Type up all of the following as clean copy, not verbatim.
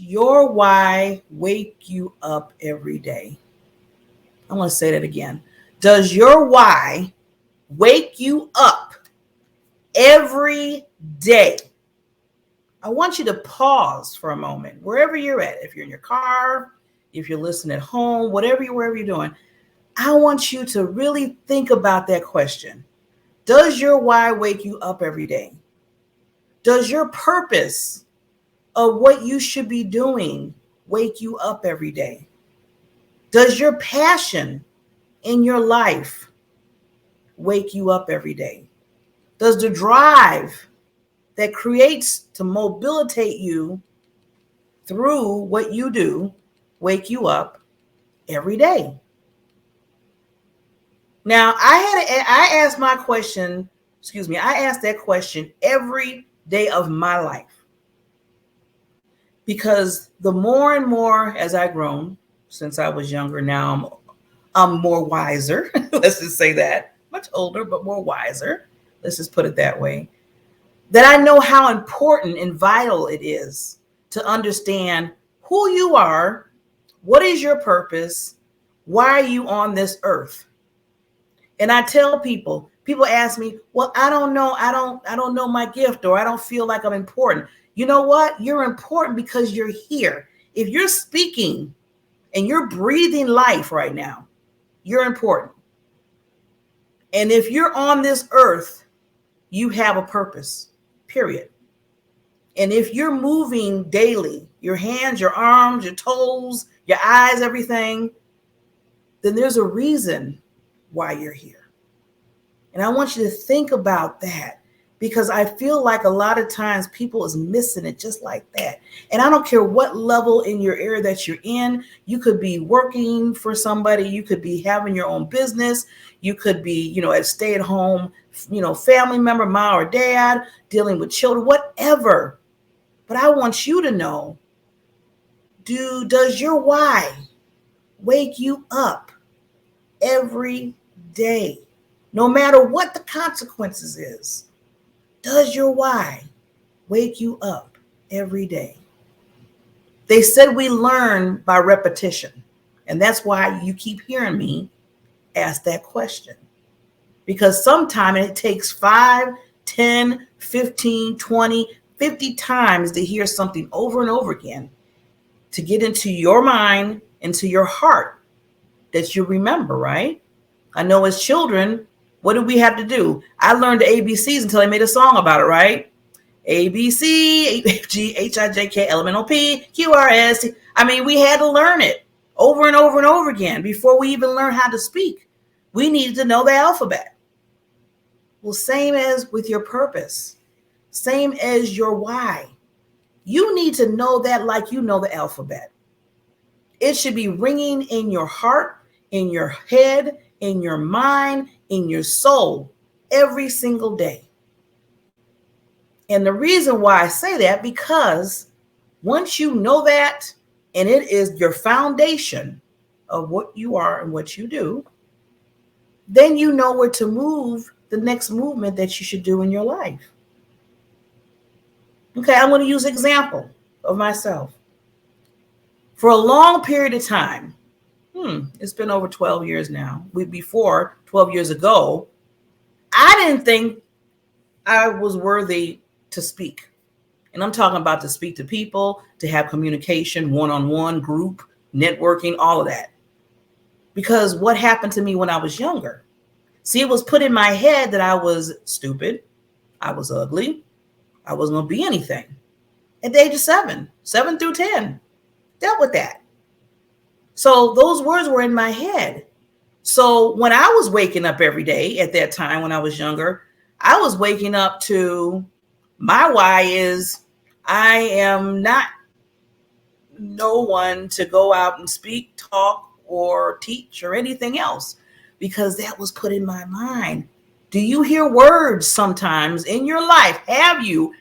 your why wake you up every day? I'm going to say that again. Does your why wake you up every day? I want you to pause for a moment, wherever you're at. If you're in your car, if you're listening at home, wherever you're doing, I want you to really think about that question. Does your why wake you up every day? Does your purpose of what you should be doing wake you up every day? Does your passion in your life wake you up every day? Does the drive that creates to mobilitate you through what you do wake you up every day? Now, I asked that question every day of my life, because the more and more as I've grown since I was younger, now I'm more wiser. Let's just say that. Much older, but more wiser. Let's just put it that way. That I know how important and vital it is to understand who you are, what is your purpose, why are you on this earth? And I tell people ask me, well, I don't know my gift, or I don't feel like I'm important. You know what? You're important because you're here. If you're speaking and you're breathing life right now, you're important. And if you're on this earth, you have a purpose, period. And if you're moving daily, your hands, your arms, your toes, your eyes, everything, then there's a reason why you're here. And I want you to think about that, because I feel like a lot of times people is missing it just like that. And I don't care what level in your area that you're in. You could be working for somebody. You could be having your own business. You could be, a stay-at-home, family member, mom or dad, dealing with children, whatever. But I want you to know, does your why wake you up every day? No matter what the consequences is, does your why wake you up every day? They said we learn by repetition. And that's why you keep hearing me ask that question. Because sometimes it takes 5, 10, 15, 20, 50 times to hear something over and over again to get into your mind, into your heart, that you remember, right? I know as children, what did we have to do? I learned the ABCs until I made a song about it, right? A, B, C, G, H, I, J, K, L, M, N, O, P, Q, R, S. I mean, we had to learn it over and over and over again before we even learned how to speak. We needed to know the alphabet. Well, same as with your purpose, same as your why. You need to know that like you know the alphabet. It should be ringing in your heart, in your head, in your mind, in your soul every single day. And the reason why I say that, because once you know that, and it is your foundation of what you are and what you do, then you know where to move the next movement that you should do in your life. Okay, I'm going to use an example of myself. For a long period of time, it's been over 12 years now. Before 12 years ago, I didn't think I was worthy to speak. And I'm talking about to speak to people, to have communication, one-on-one, group, networking, all of that. Because what happened to me when I was younger? See, it was put in my head that I was stupid, I was ugly, I wasn't going to be anything. At the age of 7 through 10, dealt with that. So those words were in my head. So when I was waking up every day at that time when I was younger, I was waking up to my why is I am not no one to go out and speak, talk, or teach or anything else, because that was put in my mind. Do you hear words sometimes in your life? Have you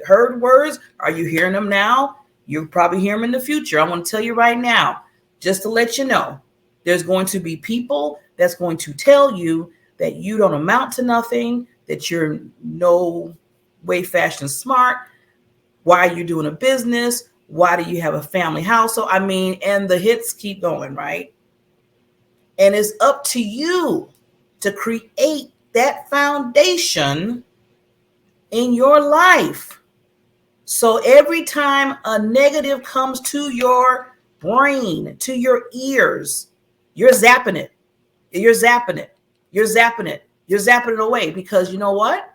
heard words? Are you hearing them now? You'll probably hear them in the future. I want to tell you right now, just to let you know, there's going to be people that's going to tell you that you don't amount to nothing, that you're no way, fashion, smart. Why are you doing a business? Why do you have a family household? I mean, and the hits keep going, right? And it's up to you to create that foundation in your life. So every time a negative comes to your brain, to your ears, you're zapping it. You're zapping it. You're zapping it. You're zapping it away, because you know what?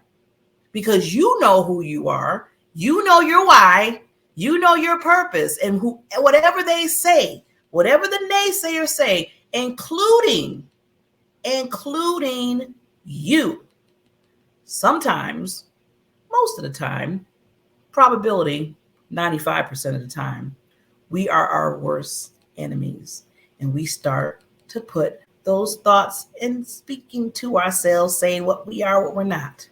Because you know who you are. You know your why. You know your purpose. And whatever they say, whatever the naysayers say, including you, sometimes, most of the time, probability 95% of the time, we are our worst enemies. And we start to put those thoughts in speaking to ourselves, saying what we are, what we're not.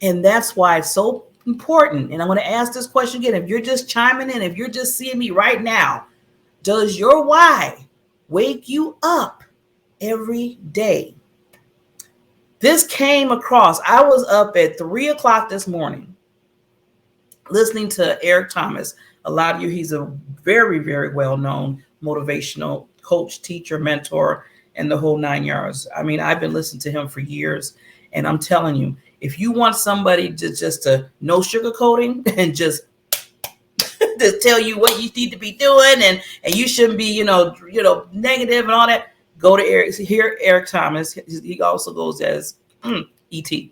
And that's why it's so important. And I'm going to ask this question again. If you're just chiming in, if you're just seeing me right now, does your why wake you up every day? This came across. I was up at 3:00 this morning listening to Eric Thomas. A lot of you, he's a very, very well-known motivational coach, teacher, mentor, and the whole 9 yards. I mean, I've been listening to him for years, and I'm telling you, if you want somebody just to no sugarcoating and just to tell you what you need to be doing, and you shouldn't be, negative and all that, go to Eric. Hear Eric Thomas. He also goes as ET.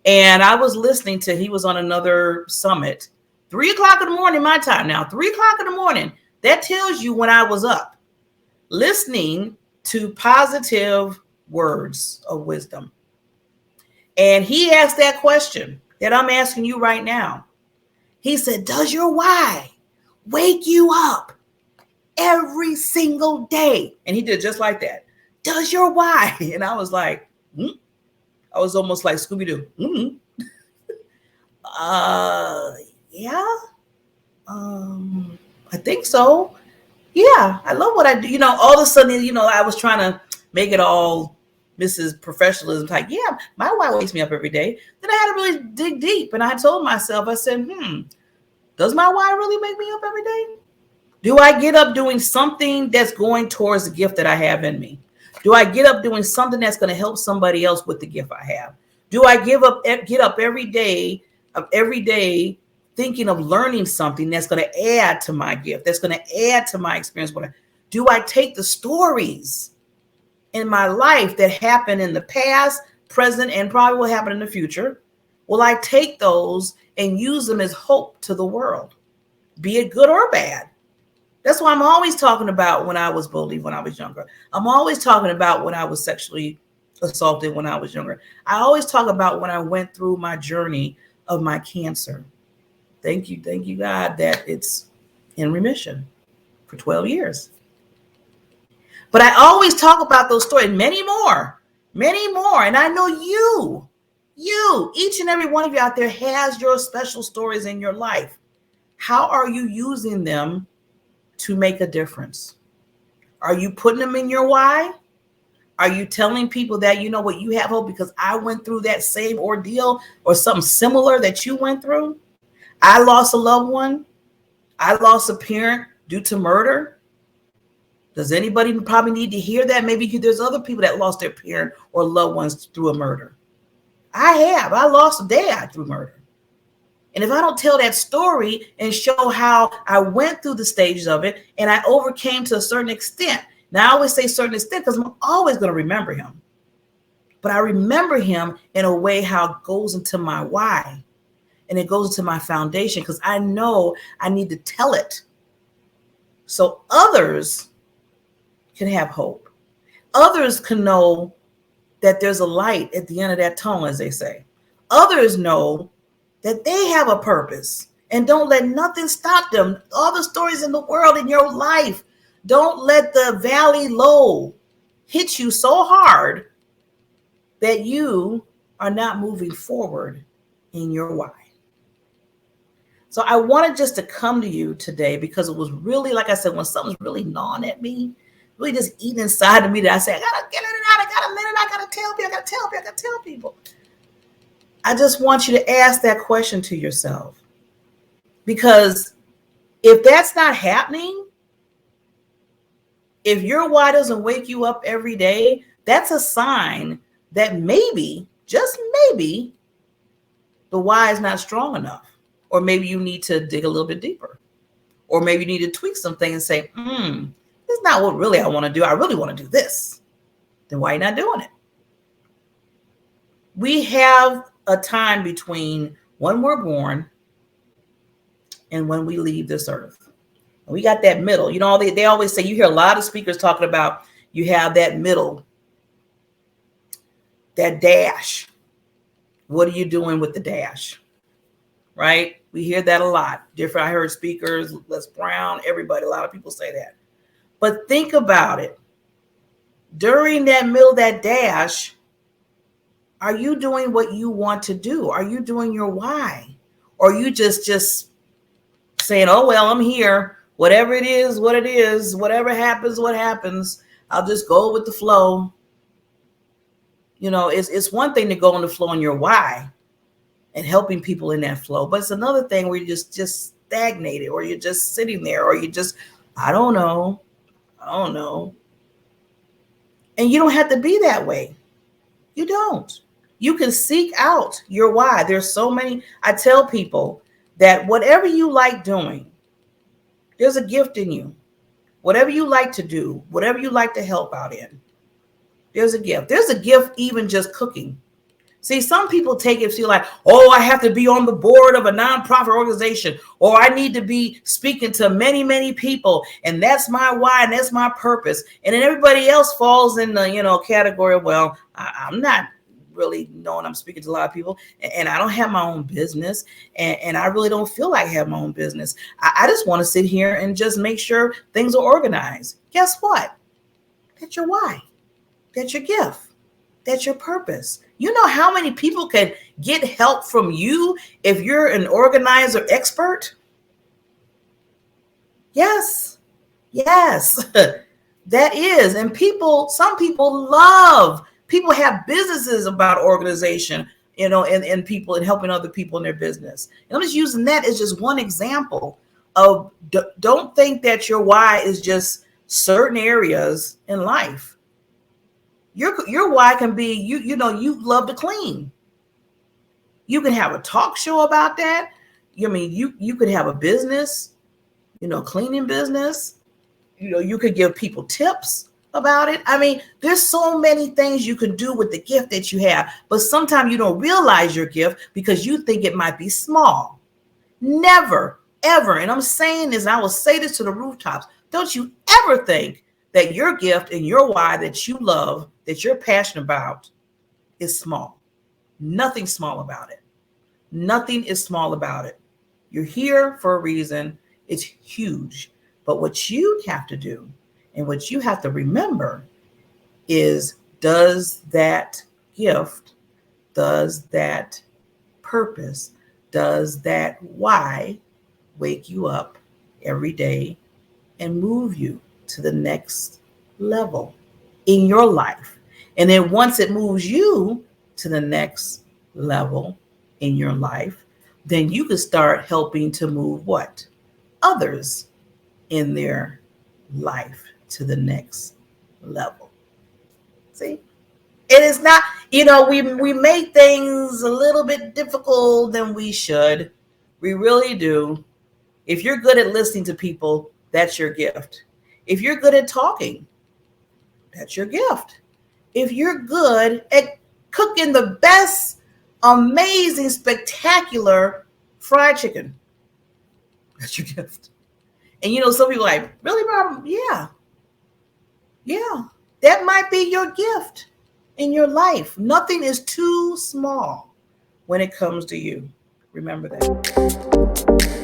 And I was listening to, he was on another summit, 3:00 in the morning, my time now, 3:00 in the morning. That tells you when I was up, listening to positive words of wisdom. And he asked that question that I'm asking you right now. He said, does your why wake you up every single day? And he did just like that. Does your why? And I was like, I was almost like Scooby-Doo. Yeah. I think so. Yeah, I love what I do. All of a sudden, I was trying to make it all Mrs. Professionalism. Like, yeah, my why wakes me up every day. Then I had to really dig deep. And I told myself, I said, does my why really make me up every day? Do I get up doing something that's going towards the gift that I have in me? Do I get up doing something that's going to help somebody else with the gift I have? Do I get up every day thinking of learning something that's going to add to my gift, that's going to add to my experience? Do I take the stories in my life that happened in the past, present, and probably will happen in the future? Will I take those and use them as hope to the world, be it good or bad? That's why I'm always talking about when I was bullied when I was younger. I'm always talking about when I was sexually assaulted when I was younger. I always talk about when I went through my journey of my cancer. Thank you, God, that it's in remission for 12 years. But I always talk about those stories, many more. And I know you, each and every one of you out there has your special stories in your life. How are you using them to make a difference? Are you putting them in your why? Are you telling people that, you know what, you have hope because I went through that same ordeal or something similar that you went through? I lost a loved one. I lost a parent due to murder. Does anybody probably need to hear that? Maybe there's other people that lost their parent or loved ones through a murder. I lost a dad through murder. And if I don't tell that story and show how I went through the stages of it and I overcame to a certain extent. Now, I always say certain extent because I'm always going to remember him. But I remember him in a way how it goes into my why. And it goes into my foundation because I know I need to tell it so others can have hope. Others can know that there's a light at the end of that tunnel, as they say. Others know that they have a purpose, and don't let nothing stop them. All the stories in the world, in your life, don't let the valley low hit you so hard that you are not moving forward in your why. So I wanted just to come to you today because it was really, like I said, when something's really gnawing at me, really just eating inside of me, that I say, I gotta get it out, I gotta let it, I gotta tell people. I just want you to ask that question to yourself, because If that's not happening, if your why doesn't wake you up every day, that's a sign that maybe, just maybe, the why is not strong enough. Or maybe you need to dig a little bit deeper. Or maybe you need to tweak something and say, this is not what really I want to do. I really want to do this. Then why are you not doing it? We have a time between when we're born and when we leave this earth. We got that middle. You know, they always say, you hear a lot of speakers talking about you have that middle, that dash. What are you doing with the dash? Right? We hear that a lot. I heard speakers, Les Brown, everybody, a lot of people say that. But think about it. During that middle, that dash, are you doing what you want to do? Are you doing your why? Or are you just saying, oh, well, I'm here. Whatever it is, what it is. Whatever happens, what happens. I'll just go with the flow. You know, it's one thing to go on the flow in your why and helping people in that flow. But it's another thing where you're just stagnated, or you're just sitting there, or you just, I don't know. And you don't have to be that way. You don't. You can seek out your why. There's so many. I tell people that whatever you like doing, there's a gift in you. Whatever you like to do, whatever you like to help out in, there's a gift. There's a gift even just cooking. See, some people take it to like, oh, I have to be on the board of a nonprofit organization, or I need to be speaking to many, many people, and that's my why, and that's my purpose. And then everybody else falls in the, category of, well, I'm not really knowing I'm speaking to a lot of people, and I don't have my own business, and I really don't feel like I have my own business. I just want to sit here and just make sure things are organized. Guess what? That's your why. That's your gift. That's your purpose. You know how many people can get help from you if you're an organizer expert? Yes. That is. And some people have businesses about organization, and people and helping other people in their business. And I'm just using that as just one example of don't think that your why is just certain areas in life. Your why can be, you love to clean. You can have a talk show about that. You could have a business, cleaning business. You could give people tips about it. There's so many things you can do with the gift that you have, but sometimes you don't realize your gift because you think it might be small. Never, ever. And I'm saying this, I will say this to the rooftops. Don't you ever think that your gift and your why that you love, that you're passionate about, is small. Nothing small about it. Nothing is small about it. You're here for a reason. It's huge. But what you have to do and what you have to remember is, does that gift, does that purpose, does that why wake you up every day and move you to the next level in your life? And then once it moves you to the next level in your life, then you can start helping to move what? Others in their life to the next level. See? It is not, we make things a little bit difficult than we should. We really do. If you're good at listening to people, that's your gift. If you're good at talking, that's your gift. If you're good at cooking the best, amazing, spectacular fried chicken, that's your gift. And some people are like, really, Rob? Yeah. That might be your gift in your life. Nothing is too small when it comes to you. Remember that.